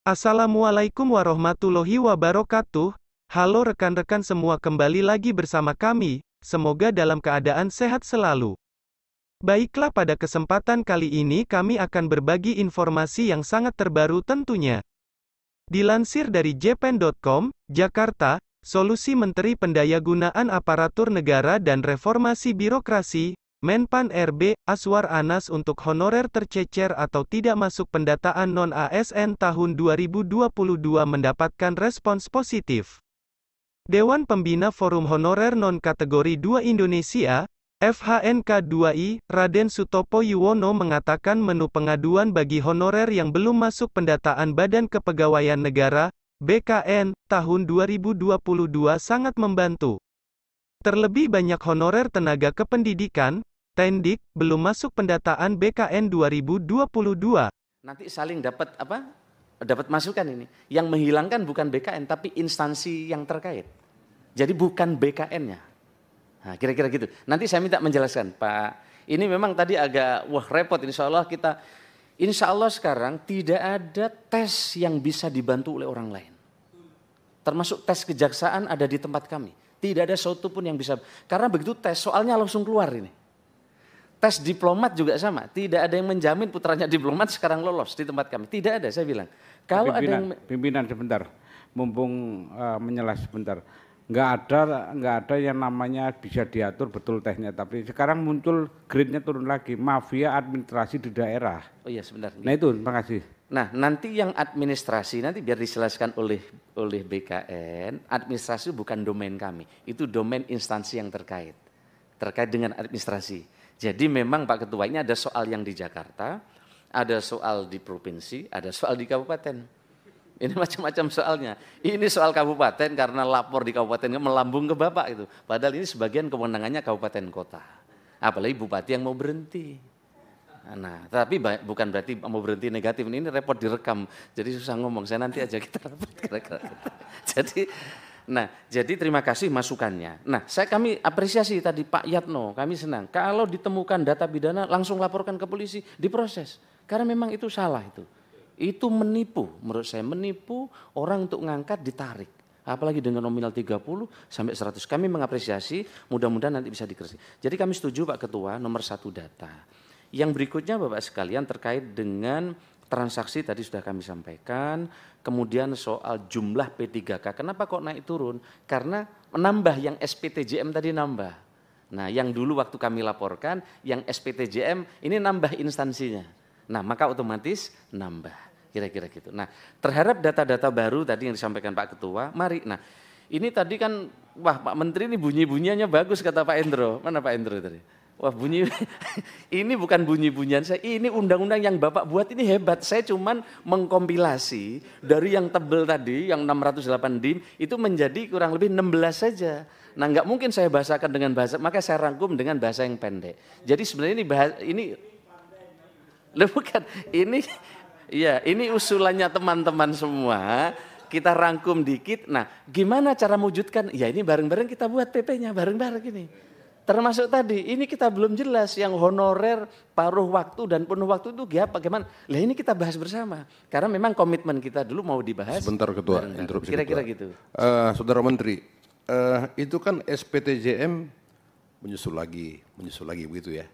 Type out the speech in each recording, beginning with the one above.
Assalamualaikum warahmatullahi wabarakatuh. Halo rekan-rekan semua, kembali lagi bersama kami. Semoga dalam keadaan sehat selalu. Baiklah, pada kesempatan kali ini kami akan berbagi informasi yang sangat terbaru tentunya. Dilansir dari jpen.com, Jakarta, Solusi Menteri Pendayagunaan Aparatur Negara dan Reformasi Birokrasi, Menpan RB, Aswar Anas untuk honorer tercecer atau tidak masuk pendataan non-ASN tahun 2022 mendapatkan respons positif. Dewan Pembina Forum Honorer Non-Kategori 2 Indonesia, FHNK2I, Raden Sutopo Yuwono mengatakan menu pengaduan bagi honorer yang belum masuk pendataan Badan Kepegawaian Negara, BKN, tahun 2022 sangat membantu. Terlebih banyak honorer tenaga kependidikan, Tendik, belum masuk pendataan BKN 2022. Nanti saling dapat apa? Dapat masukan ini. Yang menghilangkan bukan BKN tapi instansi yang terkait. Jadi bukan BKN-nya. Nah, kira-kira gitu. Nanti saya minta menjelaskan, Pak. Ini memang tadi agak repot. Insya Allah sekarang tidak ada tes yang bisa dibantu oleh orang lain. Termasuk tes kejaksaan ada di tempat kami. Tidak ada satu pun yang bisa. Karena begitu tes soalnya langsung keluar ini. Tes diplomat juga sama, tidak ada yang menjamin putranya diplomat sekarang lolos di tempat kami. Tidak ada, saya bilang. Kalau pimpinan sebentar, mumpung menyela sebentar. Nggak ada yang namanya bisa diatur betul tesnya, tapi sekarang muncul grade-nya turun lagi, mafia administrasi di daerah. Oh iya, sebentar. Nah itu, terima kasih. Nah, nanti yang administrasi nanti biar dijelaskan oleh BKN, administrasi bukan domain kami, itu domain instansi yang terkait dengan administrasi. Jadi memang Pak Ketua, ini ada soal yang di Jakarta, ada soal di provinsi, ada soal di kabupaten. Ini macam-macam soalnya. Ini soal kabupaten karena lapor di kabupaten melambung ke Bapak itu. Padahal ini sebagian kewenangannya kabupaten kota. Apalagi bupati yang mau berhenti. Nah, tapi bukan berarti mau berhenti negatif. Ini repot direkam. Jadi susah ngomong. Saya nanti aja kita repot kira-kira. Jadi terima kasih masukannya. Nah, kami apresiasi tadi Pak Yatno, kami senang. Kalau ditemukan data pidana langsung laporkan ke polisi, diproses. Karena memang itu salah itu. Itu menipu, menurut saya menipu orang untuk ngangkat ditarik. Apalagi dengan nominal 30 sampai 100. Kami mengapresiasi, mudah-mudahan nanti bisa dikerjakan. Jadi kami setuju Pak Ketua, nomor 1 data. Yang berikutnya Bapak sekalian terkait dengan transaksi tadi sudah kami sampaikan, kemudian soal jumlah P3K, kenapa kok naik turun? Karena menambah yang SPTJM tadi nambah. Nah yang dulu waktu kami laporkan, yang SPTJM ini nambah instansinya. Nah maka otomatis nambah, kira-kira gitu. Nah terhadap data-data baru tadi yang disampaikan Pak Ketua, mari. Nah ini tadi kan, wah Pak Menteri ini bunyi-bunyiannya bagus kata Pak Endro. Mana Pak Endro tadi? Wah bunyi, ini bukan bunyi-bunyian saya, ini undang-undang yang Bapak buat ini hebat. Saya cuman mengkompilasi dari yang tebel tadi, yang 608 DIM, itu menjadi kurang lebih 16 saja. Nah nggak mungkin saya bahasakan dengan bahasa, maka saya rangkum dengan bahasa yang pendek. Jadi sebenarnya ini usulannya teman-teman semua, kita rangkum dikit. Nah gimana cara mewujudkan? Ya ini bareng-bareng kita buat PP-nya, bareng-bareng ini. Termasuk tadi, ini kita belum jelas yang honorer, paruh waktu dan penuh waktu itu bagaimana. Lah ini kita bahas bersama. Karena memang komitmen kita dulu mau dibahas. Sebentar Ketua, interupsi kira-kira Ketua. Gitu. Saudara Menteri, itu kan SPTJM menyusul lagi begitu ya?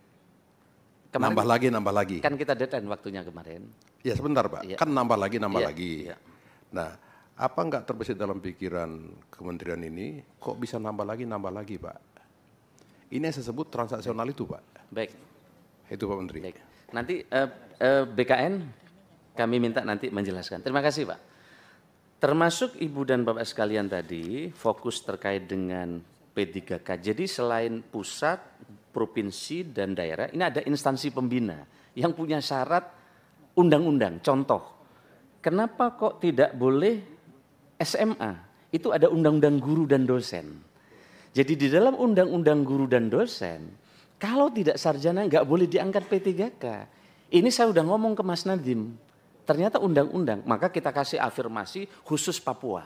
Kemarin, nambah lagi. Kan kita deadline waktunya kemarin. Ya sebentar Pak, kan nambah lagi. Iya. Nah, apa enggak terbesit dalam pikiran kementerian ini, kok bisa nambah lagi Pak? Ini yang saya sebut transaksional itu Pak. Baik. Itu Pak Menteri. Baik. Nanti BKN kami minta nanti menjelaskan. Terima kasih Pak. Termasuk Ibu dan Bapak sekalian tadi fokus terkait dengan P3K. Jadi selain pusat, provinsi dan daerah, ini ada instansi pembina yang punya syarat undang-undang. Contoh, kenapa kok tidak boleh SMA? Itu ada undang-undang guru dan dosen. Jadi di dalam undang-undang guru dan dosen, kalau tidak sarjana nggak boleh diangkat P3K. Ini saya udah ngomong ke Mas Nadiem. Ternyata undang-undang, maka kita kasih afirmasi khusus Papua.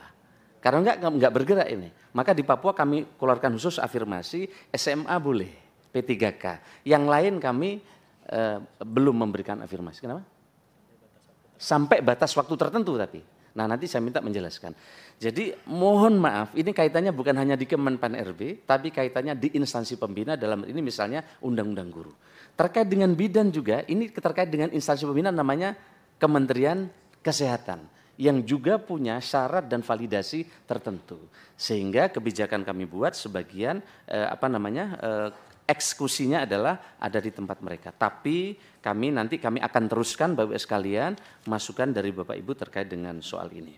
Karena nggak bergerak ini. Maka di Papua kami keluarkan khusus afirmasi SMA boleh, P3K. Yang lain kami belum memberikan afirmasi. Kenapa? Sampai batas waktu tertentu tapi. Nah, nanti saya minta menjelaskan. Jadi mohon maaf, ini kaitannya bukan hanya di Kemenpan RB, tapi kaitannya di instansi pembina dalam ini misalnya Undang-Undang Guru. Terkait dengan bidan juga, ini terkait dengan instansi pembina namanya Kementerian Kesehatan, yang juga punya syarat dan validasi tertentu. Sehingga kebijakan kami buat sebagian eksekusinya adalah ada di tempat mereka. Tapi kami akan teruskan Bapak Ibu sekalian masukan dari Bapak Ibu terkait dengan soal ini.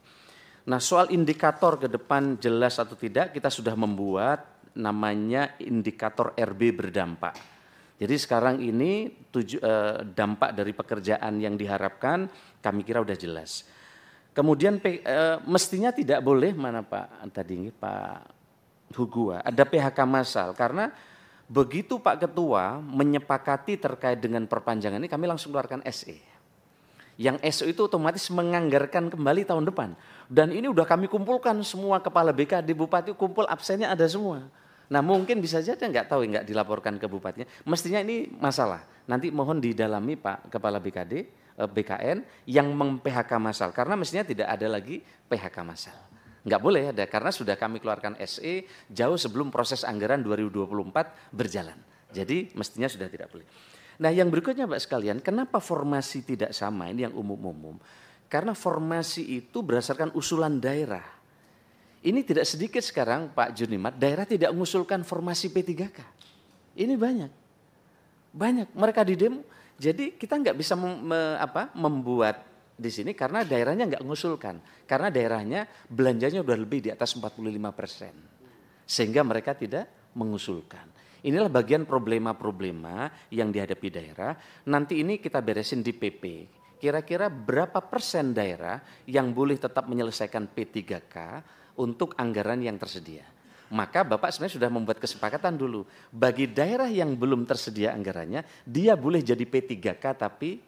Nah, soal indikator ke depan jelas atau tidak, kita sudah membuat namanya indikator RB berdampak. Jadi sekarang ini dampak dari pekerjaan yang diharapkan kami kira udah jelas. Kemudian mestinya tidak boleh Pak Hugua ada PHK massal, karena begitu Pak Ketua menyepakati terkait dengan perpanjangan ini, kami langsung keluarkan SE. Yang SE itu otomatis menganggarkan kembali tahun depan. Dan ini udah kami kumpulkan semua kepala BKD, bupati kumpul, absennya ada semua. Nah, mungkin bisa saja nggak dilaporkan ke bupatinya. Mestinya ini masalah. Nanti mohon didalami Pak Kepala BKD, BKN yang mem-PHK massal. Karena mestinya tidak ada lagi PHK massal. Nggak boleh ada, karena sudah kami keluarkan SE jauh sebelum proses anggaran 2024 berjalan. Jadi mestinya sudah tidak boleh. Nah, yang berikutnya Pak sekalian, kenapa formasi tidak sama, ini yang umum-umum. Karena formasi itu berdasarkan usulan daerah. Ini tidak sedikit sekarang Pak Junimat, daerah tidak mengusulkan formasi P3K. Ini banyak. Mereka di demo. Jadi kita nggak bisa membuat di sini karena daerahnya nggak mengusulkan. Karena daerahnya belanjanya udah lebih di atas 45%. Sehingga mereka tidak mengusulkan. Inilah bagian problema-problema yang dihadapi daerah. Nanti ini kita beresin di PP. Kira-kira berapa persen daerah yang boleh tetap menyelesaikan P3K untuk anggaran yang tersedia. Maka Bapak sebenarnya sudah membuat kesepakatan dulu. Bagi daerah yang belum tersedia anggarannya, dia boleh jadi P3K tapi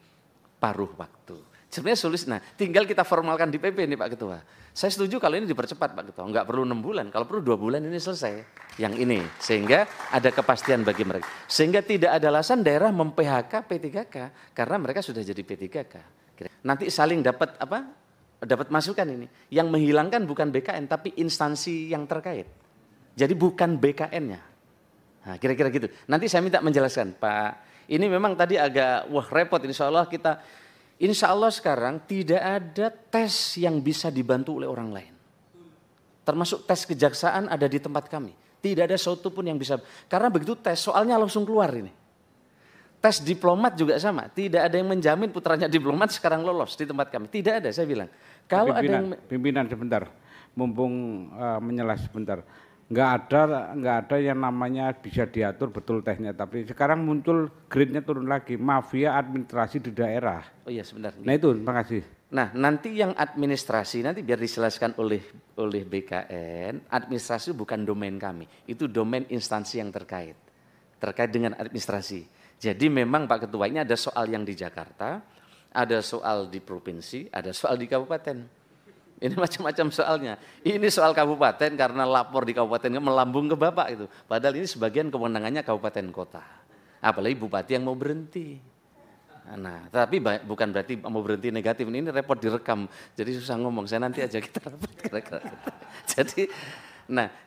paruh waktu. Sebenarnya solusi, nah tinggal kita formalkan di PP nih Pak Ketua. Saya setuju kalau ini dipercepat Pak Ketua, nggak perlu 6 bulan, kalau perlu 2 bulan ini selesai. Yang ini, sehingga ada kepastian bagi mereka. Sehingga tidak ada alasan daerah mem-PHK P3K, karena mereka sudah jadi P3K. Nanti saling dapat masukan ini. Yang menghilangkan bukan BKN, tapi instansi yang terkait. Jadi bukan BKN-nya. Nah, kira-kira gitu. Nanti saya minta menjelaskan Pak, ini memang tadi agak repot, Insya Allah sekarang tidak ada tes yang bisa dibantu oleh orang lain. Termasuk tes kejaksaan ada di tempat kami. Tidak ada satu pun yang bisa. Karena begitu tes soalnya langsung keluar ini. Tes diplomat juga sama. Tidak ada yang menjamin putranya diplomat sekarang lolos di tempat kami. Tidak ada, saya bilang. Kalau pimpinan sebentar, mumpung menjelas sebentar. Nggak ada yang namanya bisa diatur betul tehnya, tapi sekarang muncul grade-nya turun lagi, mafia administrasi di daerah. Oh iya sebentar. Nah itu, terima kasih. Nah nanti yang administrasi, nanti biar dijelaskan oleh BKN, administrasi bukan domain kami, itu domain instansi yang terkait dengan administrasi. Jadi memang Pak Ketua ini ada soal yang di Jakarta, ada soal di provinsi, ada soal di kabupaten. Ini macam-macam soalnya. Ini soal kabupaten karena lapor di kabupaten melambung ke Bapak itu. Padahal ini sebagian kewenangannya kabupaten kota. Apalagi bupati yang mau berhenti. Nah, tapi bukan berarti mau berhenti negatif. Ini repot direkam. Jadi susah ngomong. Saya nanti aja kita rapat kira-kira.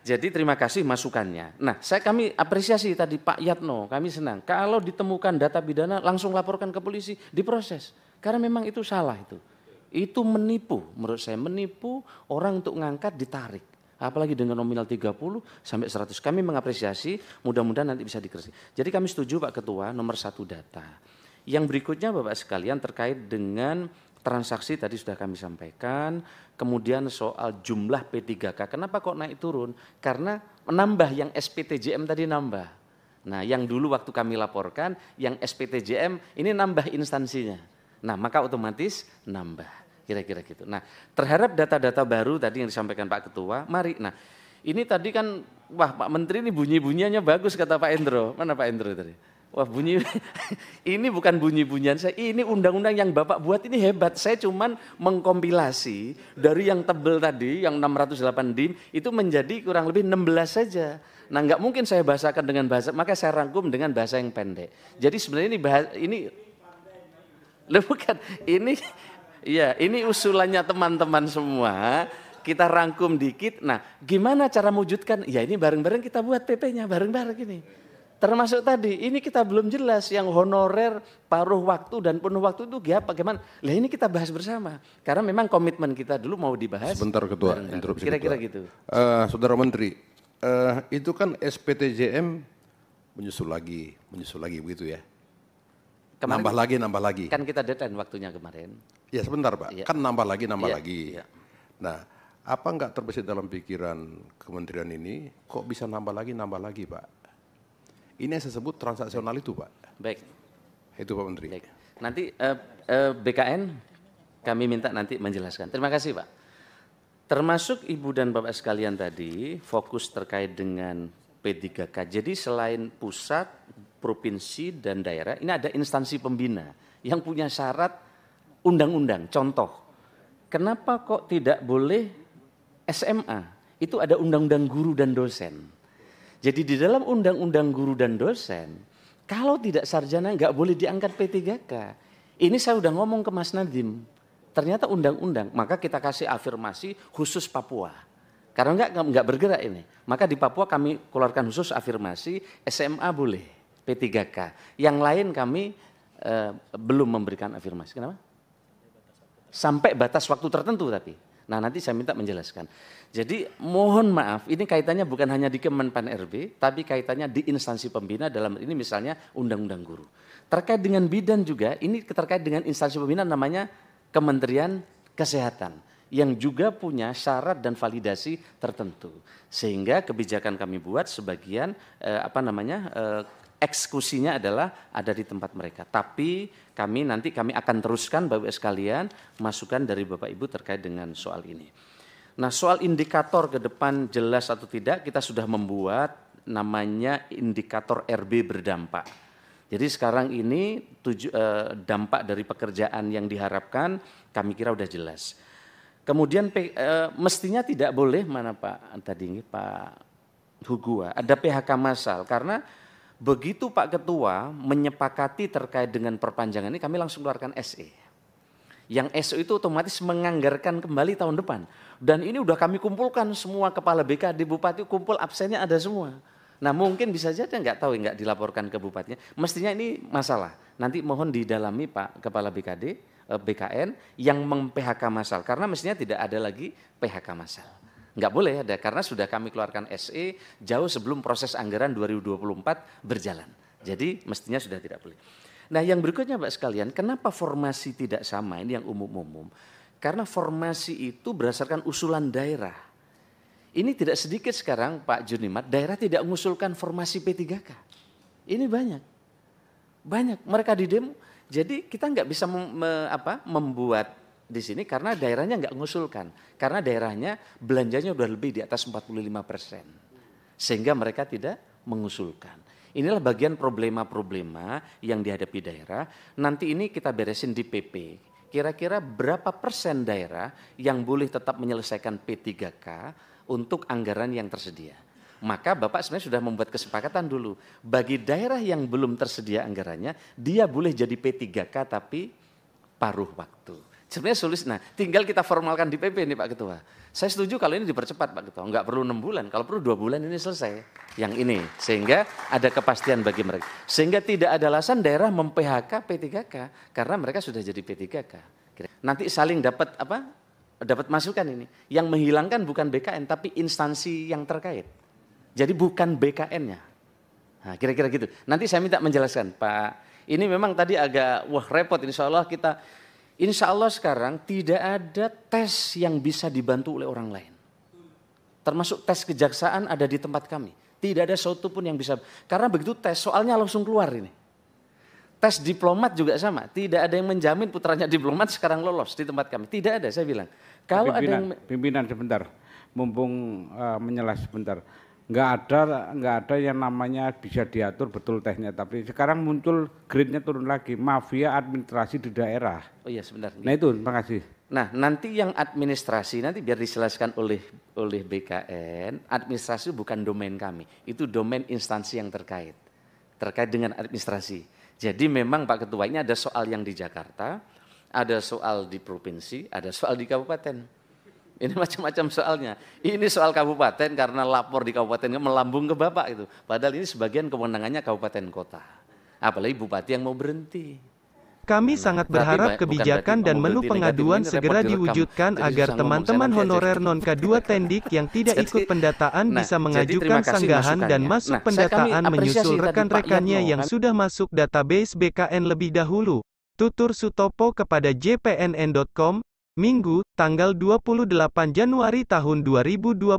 Jadi terima kasih masukannya. Nah, kami apresiasi tadi Pak Yatno. Kami senang. Kalau ditemukan data pidana langsung laporkan ke polisi, diproses. Karena memang itu salah itu. Itu menipu, menurut saya menipu orang untuk ngangkat ditarik. Apalagi dengan nominal 30 sampai 100. Kami mengapresiasi, mudah-mudahan nanti bisa dikerjakan. Jadi kami setuju Pak Ketua, nomor 1 data. Yang berikutnya Bapak sekalian terkait dengan transaksi tadi sudah kami sampaikan. Kemudian soal jumlah P3K, kenapa kok naik turun? Karena menambah yang SPTJM tadi nambah. Nah yang dulu waktu kami laporkan, yang SPTJM ini nambah instansinya. Nah maka otomatis nambah. Kira-kira gitu. Nah, terhadap data-data baru tadi yang disampaikan Pak Ketua, mari. Nah, ini tadi kan, wah Pak Menteri ini bunyi-bunyiannya bagus kata Pak Endro. Mana Pak Endro tadi? Wah bunyi, ini bukan bunyi-bunyian saya, ini undang-undang yang Bapak buat ini hebat. Saya cuman mengkompilasi dari yang tebel tadi, yang 608 DIM, itu menjadi kurang lebih 16 saja. Nah, nggak mungkin saya bahasakan dengan bahasa, maka saya rangkum dengan bahasa yang pendek. Jadi sebenarnya ini bukan, Iya, ini usulannya teman-teman semua. Kita rangkum dikit. Nah, gimana cara mewujudkan? Ya ini bareng-bareng kita buat PP-nya, bareng-bareng ini. Termasuk tadi, ini kita belum jelas yang honorer, paruh waktu dan penuh waktu itu bagaimana. Lah ini kita bahas bersama. Karena memang komitmen kita dulu mau dibahas. Sebentar Ketua, interupsi Kira-kira Ketua. gitu. Saudara Menteri, itu kan SPTJM menyusul lagi begitu ya? Kemarin Nambah lagi. Kan kita deadline waktunya kemarin. Ya sebentar Pak, Iya. kan nambah lagi. Iya. Nah, apa enggak terbesit dalam pikiran kementerian ini, kok bisa nambah lagi Pak? Ini yang saya sebut transaksional itu Pak. Baik. Itu Pak Menteri. Baik. Nanti BKN kami minta nanti menjelaskan. Terima kasih Pak. Termasuk Ibu dan Bapak sekalian tadi fokus terkait dengan P3K. Jadi selain pusat, provinsi dan daerah, ini ada instansi pembina yang punya syarat undang-undang. Contoh, kenapa kok tidak boleh SMA? Itu ada undang-undang guru dan dosen. Jadi di dalam undang-undang guru dan dosen, kalau tidak sarjana nggak boleh diangkat P3K. Ini saya udah ngomong ke Mas Nadiem. Ternyata undang-undang, maka kita kasih afirmasi khusus Papua. Karena nggak bergerak ini. Maka di Papua kami keluarkan khusus afirmasi SMA boleh P3K. Yang lain kami belum memberikan afirmasi. Kenapa? Sampai batas waktu tertentu tapi. Nah nanti saya minta menjelaskan. Jadi mohon maaf ini kaitannya bukan hanya di Kemenpan RB, tapi kaitannya di instansi pembina dalam ini misalnya Undang-Undang Guru. Terkait dengan bidan juga, ini terkait dengan instansi pembina namanya Kementerian Kesehatan. Yang juga punya syarat dan validasi tertentu. Sehingga kebijakan kami buat sebagian eksekusinya adalah ada di tempat mereka. Tapi kami akan teruskan Bapak Ibu sekalian masukan dari Bapak Ibu terkait dengan soal ini. Nah soal indikator ke depan jelas atau tidak kita sudah membuat namanya indikator RB berdampak. Jadi sekarang ini dampak dari pekerjaan yang diharapkan kami kira udah jelas. Kemudian mestinya tidak boleh Pak Hugua ada PHK massal karena begitu Pak Ketua menyepakati terkait dengan perpanjangan ini kami langsung keluarkan SE. Yang SE itu otomatis menganggarkan kembali tahun depan. Dan ini udah kami kumpulkan semua kepala BKD, bupati kumpul absennya ada semua. Nah mungkin bisa saja nggak tahu nggak dilaporkan ke bupatinya. Mestinya ini masalah. Nanti mohon didalami Pak Kepala BKD, BKN yang meng-PHK massal. Karena mestinya tidak ada lagi PHK massal. Nggak boleh ada karena sudah kami keluarkan SE jauh sebelum proses anggaran 2024 berjalan. Jadi mestinya sudah tidak boleh. Nah yang berikutnya Pak sekalian, kenapa formasi tidak sama? Ini yang umum-umum. Karena formasi itu berdasarkan usulan daerah. Ini tidak sedikit sekarang Pak Junimat, daerah tidak mengusulkan formasi P3K. Ini banyak. Mereka di demo. Jadi kita nggak bisa membuat di sini karena daerahnya nggak mengusulkan. Karena daerahnya belanjanya udah lebih di atas 45%. Sehingga mereka tidak mengusulkan. Inilah bagian problema-problema yang dihadapi daerah. Nanti ini kita beresin di PP. Kira-kira berapa persen daerah yang boleh tetap menyelesaikan P3K untuk anggaran yang tersedia. Maka Bapak sebenarnya sudah membuat kesepakatan dulu. Bagi daerah yang belum tersedia anggarannya, dia boleh jadi P3K tapi paruh waktu. Sebenarnya sulit, nah tinggal kita formalkan di PP nih Pak Ketua. Saya setuju kalau ini dipercepat Pak Ketua, nggak perlu 6 bulan, kalau perlu 2 bulan ini selesai. Yang ini, sehingga ada kepastian bagi mereka. Sehingga tidak ada alasan daerah mem-PHK P3K, karena mereka sudah jadi P3K. Nanti saling dapat masukan ini. Yang menghilangkan bukan BKN, tapi instansi yang terkait. Jadi bukan BKN-nya. Nah kira-kira gitu. Nanti saya minta menjelaskan Pak, ini memang tadi agak repot, Insya Allah sekarang tidak ada tes yang bisa dibantu oleh orang lain. Termasuk tes kejaksaan ada di tempat kami. Tidak ada satu pun yang bisa. Karena begitu tes soalnya langsung keluar ini. Tes diplomat juga sama. Tidak ada yang menjamin putranya diplomat sekarang lolos di tempat kami. Tidak ada saya bilang. Kalau pimpinan sebentar. Mumpung menyela sebentar. Nggak ada yang namanya bisa diatur betul tehnya, tapi sekarang muncul grade-nya turun lagi, mafia administrasi di daerah. Oh iya sebentar. Nah itu, terima kasih. Nah nanti yang administrasi nanti biar dijelaskan oleh BKN, administrasi bukan domain kami, itu domain instansi yang terkait dengan administrasi. Jadi memang Pak Ketua ini ada soal yang di Jakarta, Ada soal di provinsi, ada soal di kabupaten. Ini macam-macam soalnya. Ini soal kabupaten karena lapor di kabupaten melambung ke Bapak itu. Padahal ini sebagian kewenangannya kabupaten kota. Apalagi bupati yang mau berhenti. Kami sangat berharap kebijakan dan menu pengaduan segera diwujudkan agar teman-teman honorer non-K2 Tendik yang tidak ikut pendataan bisa mengajukan sanggahan dan masuk pendataan menyusul rekan-rekannya yang sudah masuk database BKN lebih dahulu. Tutur Sutopo kepada jpnn.com, Minggu, tanggal 28 Januari tahun 2024.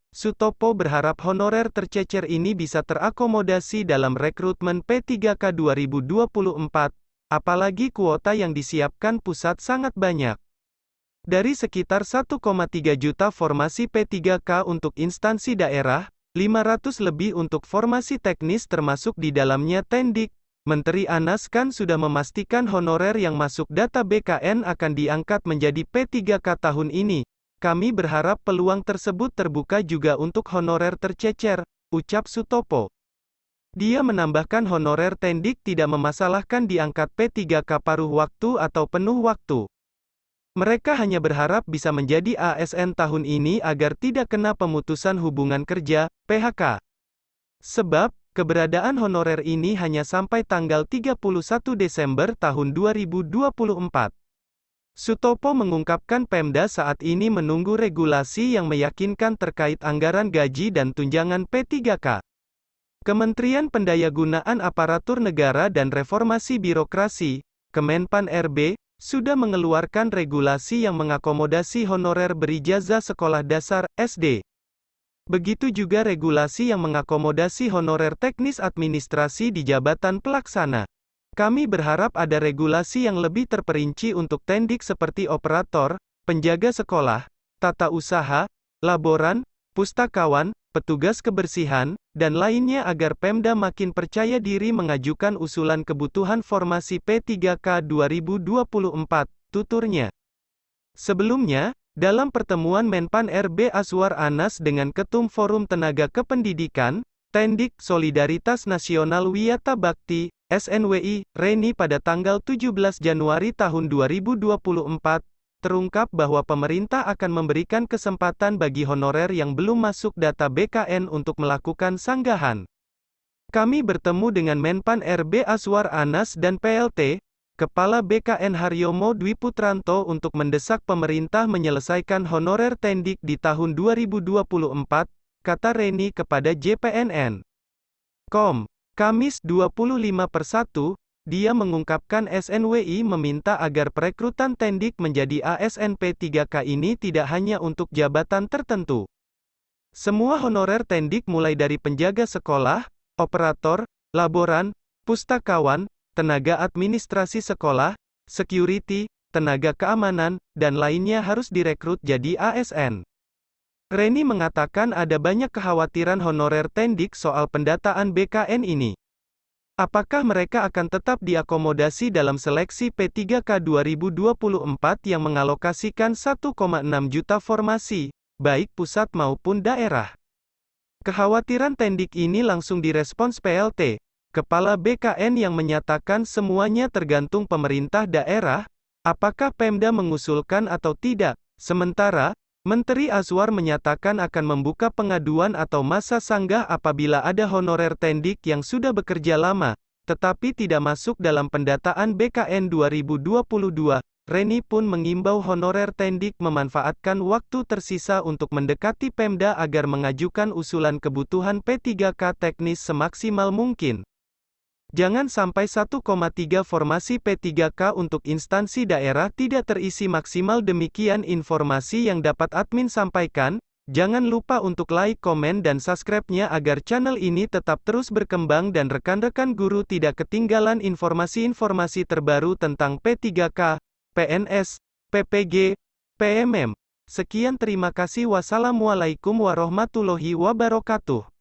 Sutopo berharap honorer tercecer ini bisa terakomodasi dalam rekrutmen P3K 2024. Apalagi kuota yang disiapkan pusat sangat banyak. Dari sekitar 1,3 juta formasi P3K untuk instansi daerah, 500 lebih untuk formasi teknis termasuk di dalamnya Tendik. Menteri Anas kan sudah memastikan honorer yang masuk data BKN akan diangkat menjadi P3K tahun ini. Kami berharap peluang tersebut terbuka juga untuk honorer tercecer, ucap Sutopo. Dia menambahkan honorer Tendik tidak memasalahkan diangkat P3K paruh waktu atau penuh waktu. Mereka hanya berharap bisa menjadi ASN tahun ini agar tidak kena pemutusan hubungan kerja, PHK. Sebab, keberadaan honorer ini hanya sampai tanggal 31 Desember tahun 2024. Sutopo mengungkapkan Pemda saat ini menunggu regulasi yang meyakinkan terkait anggaran gaji dan tunjangan P3K. Kementerian Pendayagunaan Aparatur Negara dan Reformasi Birokrasi, Kemenpan RB, sudah mengeluarkan regulasi yang mengakomodasi honorer berijazah sekolah dasar, SD. Begitu juga regulasi yang mengakomodasi honorer teknis administrasi di jabatan pelaksana. Kami berharap ada regulasi yang lebih terperinci untuk Tendik seperti operator, penjaga sekolah, tata usaha, laboran, pustakawan, petugas kebersihan, dan lainnya agar Pemda makin percaya diri mengajukan usulan kebutuhan formasi P3K 2024, tuturnya. Sebelumnya, dalam pertemuan Menpan RB Azwar Anas dengan Ketum Forum Tenaga Kependidikan, Tendik Solidaritas Nasional Wiyata Bakti, SNWI, Reni pada tanggal 17 Januari tahun 2024, terungkap bahwa pemerintah akan memberikan kesempatan bagi honorer yang belum masuk data BKN untuk melakukan sanggahan. Kami bertemu dengan Menpan RB Azwar Anas dan PLT, Kepala BKN Haryomo Dwi Putranto untuk mendesak pemerintah menyelesaikan honorer Tendik di tahun 2024, kata Reni kepada JPNN. Kamis 25/1, dia mengungkapkan SNWI meminta agar perekrutan Tendik menjadi ASN P3K ini tidak hanya untuk jabatan tertentu. Semua honorer Tendik mulai dari penjaga sekolah, operator, laboran, pustakawan, tenaga administrasi sekolah, security, tenaga keamanan, dan lainnya harus direkrut jadi ASN. Reni mengatakan ada banyak kekhawatiran honorer Tendik soal pendataan BKN ini. Apakah mereka akan tetap diakomodasi dalam seleksi P3K 2024 yang mengalokasikan 1,6 juta formasi, baik pusat maupun daerah? Kekhawatiran Tendik ini langsung direspons PLT, Kepala BKN yang menyatakan semuanya tergantung pemerintah daerah, apakah Pemda mengusulkan atau tidak. Sementara, Menteri Azwar menyatakan akan membuka pengaduan atau masa sanggah apabila ada honorer Tendik yang sudah bekerja lama, tetapi tidak masuk dalam pendataan BKN 2022. Reni pun mengimbau honorer Tendik memanfaatkan waktu tersisa untuk mendekati Pemda agar mengajukan usulan kebutuhan P3K teknis semaksimal mungkin. Jangan sampai 1,3 formasi P3K untuk instansi daerah tidak terisi maksimal. Demikian informasi yang dapat admin sampaikan. Jangan lupa untuk like, komen dan subscribe-nya agar channel ini tetap terus berkembang dan rekan-rekan guru tidak ketinggalan informasi-informasi terbaru tentang P3K, PNS, PPG, PMM. Sekian, terima kasih. Wassalamualaikum warahmatullahi wabarakatuh.